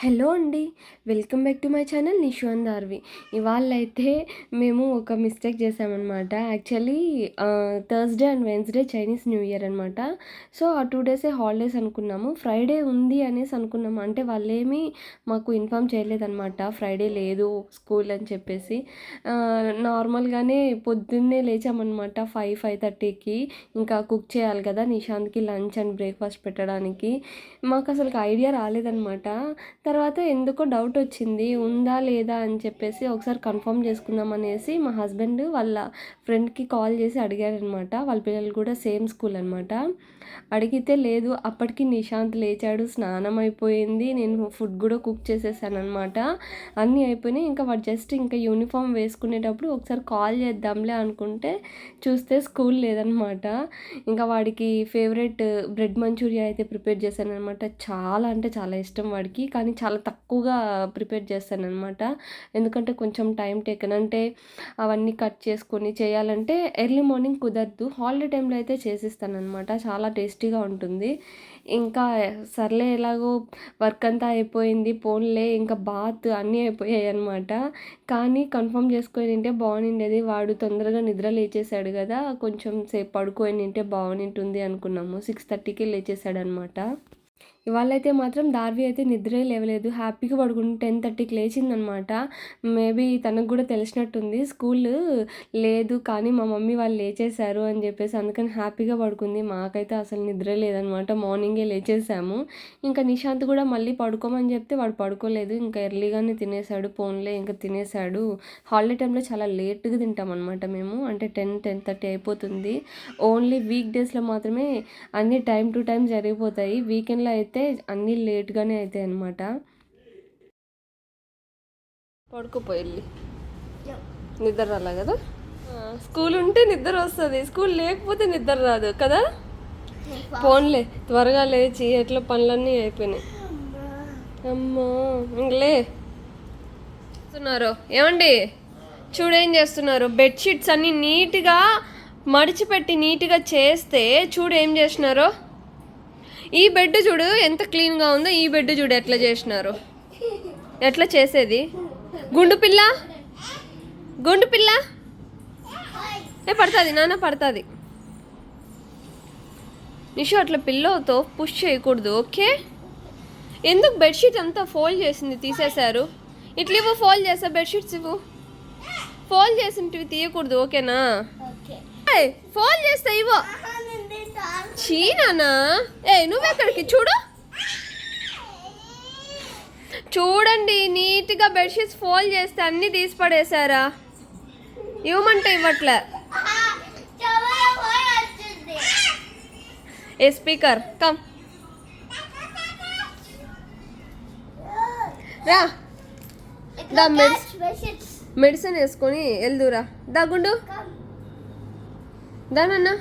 Hello అండి. Welcome back to my channel Nishu and Dharvi. ఇవాళైతే మేము ఒక మిస్టేక్ చేసామన్నమాట. Actually Thursday and Wednesday Chinese new year అనమాట. సో, ఆ 2 డేసే హాలిడేస్ అనుకున్నాము. ఫ్రైడే ఉంది అనేసి అనుకున్నాము. అంటే వాళ్ళేమి మాకు ఇన్ఫార్మ్ చేయలేదనమాట. ఫ్రైడే లేదు స్కూల్ అని చెప్పేసి. నార్మల్‌గానే పొద్దున్నే లేచామన్నమాట 5:30కి. ఇంకా కుక్ చేయాలి కదా! నిషాంత్‌కి లంచ్ అండ్ బ్రేక్‌ఫాస్ట్ పెట్టడానికి. మాకసలకి ఐడియా రాలేదనమాట. తర్వాత ఎందుకో డౌటొచ్చింది. ఉందా? లేదా? అని చెప్పేసి ఒకసారి కన్ఫర్మ్ చేసుకుందాం అనేసి మా హస్బెండ్ వాళ్ళ ఫ్రెండ్‌కి కాల్ చేసి అడిగారనమాట. వాళ్ళ పిల్లలు కూడా సేమ్ స్కూల్ అనమాట. అడిగితే లేదు. అప్పటికి నిశాంత్ లేచాడు. స్నానం అయిపోయింది. నేను ఫుడ్ కూడా కుక్ చేసేసాననమాట. అన్నీ అయిపోయినాయి. ఇంకా వాడు జస్ట్ ఇంకా యూనిఫామ్ వేసుకునేటప్పుడు ఒకసారి కాల్ చేద్దాంలే అనుకుంటే చూస్తే స్కూల్ లేదనమాట. ఇంకా వాడికి ఫేవరెట్ బ్రెడ్ మంచూరియా అయితే ప్రిపేర్ చేశాననమాట. చాలా అంటే చాలా ఇష్టం వాడికి. కానీ చాలా తక్కువగా ప్రిపేర్ చేస్తాననమాట. ఎందుకంటే కొంచెం టైం టేకన్. అంటే అవన్నీ కట్ చేసుకొని చేయాలంటే ఎర్లీ మార్నింగ్ కుదరదు. హాలిడే టైంలో అయితే చేసిస్తాననమాట. చాలా టేస్టీగా ఉంటుంది. ఇంకా సర్లే ఎలాగో వర్క్ అంతా అయిపోయింది. పోన్లే ఇంకా బాత్ అన్నీ అయిపోయాయి అనమాట. కానీ కన్ఫర్మ్ చేసుకొని బాగుండేది. వాడు తొందరగా నిద్ర లేచేసాడు కదా! కొంచెం సేపు పడుకొని బాగుంటుంది అనుకున్నాము. 6:30కే లేచేసాడనమాట. ఇవాళైతే మాత్రం దార్వి అయితే నిద్రే లేవలేదు. హ్యాపీగా పడుకుంది. 10:30కి లేచిందనమాట. మేబీ తనకు కూడా తెలిసినట్టుంది. స్కూల్ లేదు కానీ మా మమ్మీ వాళ్ళు లేచేశారు అని చెప్పేసి అందుకని హ్యాపీగా పడుకుంది. మాకైతే అసలు నిద్రే లేదనమాట. మార్నింగే లేచేసాము. ఇంకా నిశాంత్ కూడా మళ్ళీ పడుకోమని చెప్తే వాడు పడుకోలేదు. ఇంకా ఎర్లీగానే తినేసాడు. పోన్లే ఇంకా తినేసాడు. హాలిడే టైంలో చాలా లేట్గా తింటామన్నమాట మేము. అంటే 10:30 అయిపోతుంది. ఓన్లీ వీక్ డేస్లో మాత్రమే అన్నీ టైం టు టైం జరిగిపోతాయి. వీకెండ్లో అయితే అన్నీ లేట్గానే అవుతాయి అన్నమాట. పడుకోపోయి నిద్ర రాలే కదా. స్కూల్ ఉంటే నిద్ర వస్తుంది. స్కూల్ లేకపోతే నిద్ర రాదు కదా. పోన్లే త్వరగా లేచి ఎట్లా పనులన్నీ అయిపోయినాయి. అమ్మో ఇంకలే చేస్తున్నారు ఏమండి, చూడేం చేస్తున్నారు. బెడ్షీట్స్ అన్నీ నీట్గా మడిచిపెట్టి నీట్గా చేస్తే చూడు ఏం చేసినారో. ఈ బెడ్ చూడు ఎంత క్లీన్గా ఉందో. ఈ బెడ్ చూడు ఎట్లా చేసినారు. ఎట్లా చేసేది. గుండు పిల్ల గుండు పిల్ల పడుతుంది నాన్న పడుతుంది. నిషు అట్లా పిల్లోతో పుష్ చేయకూడదు. ఓకే. ఎందుకు బెడ్షీట్ అంతా ఫోల్డ్ చేసింది తీసేశారు. ఇట్లా ఇవ్వు ఫోల్డ్ చేసా. బెడ్షీట్స్ ఇవ్వు. ఫోల్డ్ చేసినవి తీయకూడదు. ఓకేనా. ఫోల్డ్ చేస్తా ఇవ్వు. చీనానా నువ్వెక్కడికి చూడు. చూడండి నీట్గా బెడ్షీట్స్ ఫోల్డ్ చేస్తే అన్నీ తీసి పడేశారా. ఇవ్వమంటే ఇవ్వట్లే. ఏ స్పీకర్ కమ్ రా. దా మెడిసిన్ వేసుకొని వెళ్దురా. దగ్గుండు దానన్నా.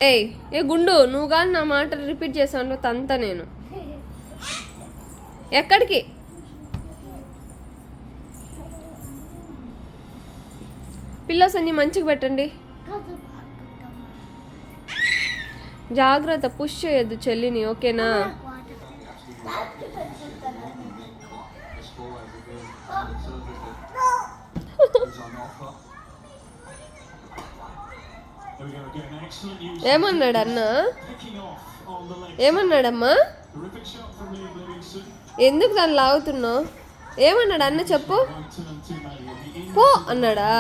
ఏ గుండు నువ్వు కానీ నా మాట రిపీట్ చేసాను తంత నేను. ఎక్కడికి పిల్లోస్ అన్ని మంచిగా పెట్టండి. జాగ్రత్త పుష్ చేయొద్దు చెల్లిని. ఓకేనా. ఏమన్నాడు అన్న. ఏమన్నాడమ్మా. ఎందుకు దాన్ని లాగుతున్నావు. ఏమన్నాడు అన్న చెప్పు. పో అన్నాడా.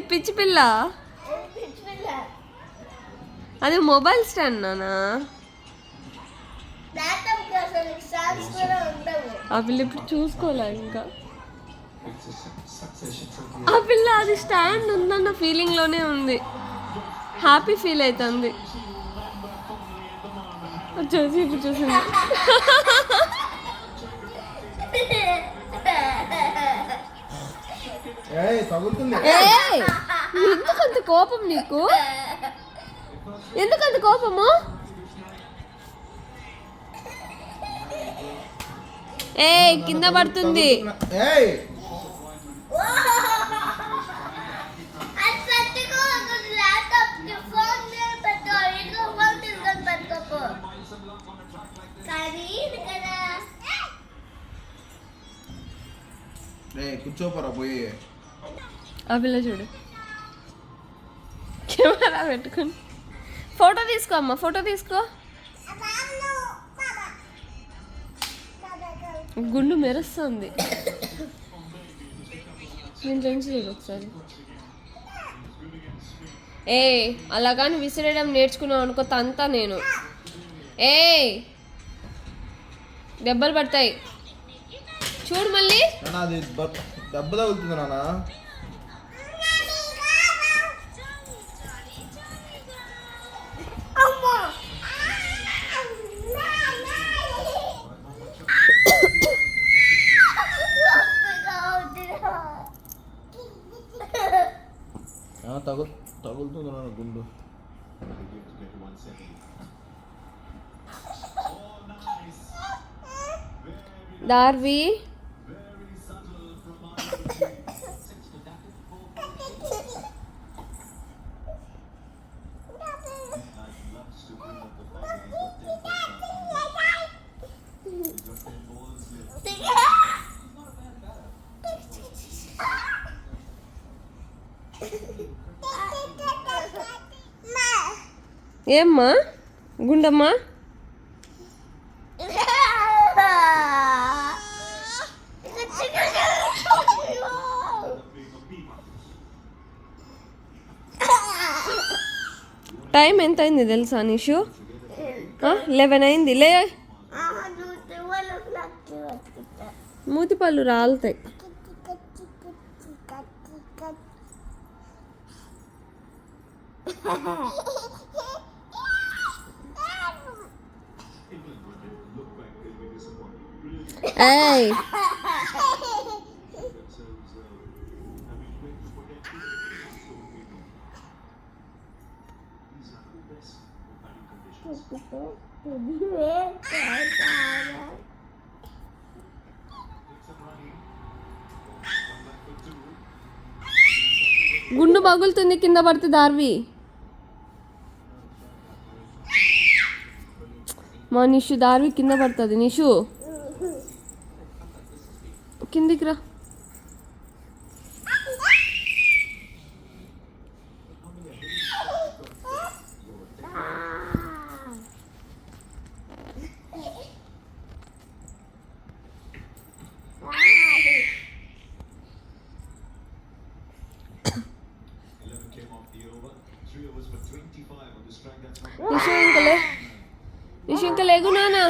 పిచ్చి పిల్ల. అది మొబైల్ స్టాండ్ నానా. ఆ పిల్ల ఇప్పుడు చూసుకోలే ఇంకా. ఆ పిల్ల అది స్టాండ్ ఉందన్న ఫీలింగ్లోనే ఉంది. హ్యాపీ ఫీల్ అవుతుంది. చూసి ఇప్పుడు చూసింది. తగులుతుంది. ఎందుకంత కోపం నీకు? ఎందుకంత కోపము? కింద పడుతుంది. కూర్చోపరా పోయి. ఆ పిల్ల చూడు కెమెరా పెట్టుకుని ఫోటో తీసుకో అమ్మ, ఫోటో తీసుకో. గుండు మెరుస్తుంది. దీంట్లోంచి చూడు ఒకసారి. అలా కానీ విసిరేయడం నేర్చుకున్నావు అనుకో తంతా నేను. దెబ్బలు పడతాయి చూడు మళ్ళీ. దెబ్బ తగులుతుంది నాన్న. తగులుతుంది నాన్న గుండు. దార్వి ఏమ్మా గుండమ్మా? టైం ఎంత అయింది తెలుసా నిషు? 11 అయింది. లే మూతి పళ్ళు రాలుతాయి. గుండు పగులుతుంది కింద పడితే దార్వి. మా నిషు దార్వి కింద పడుతుంది. నిషు కిందికి రా. నిషు ఇంకా లేగు నానా.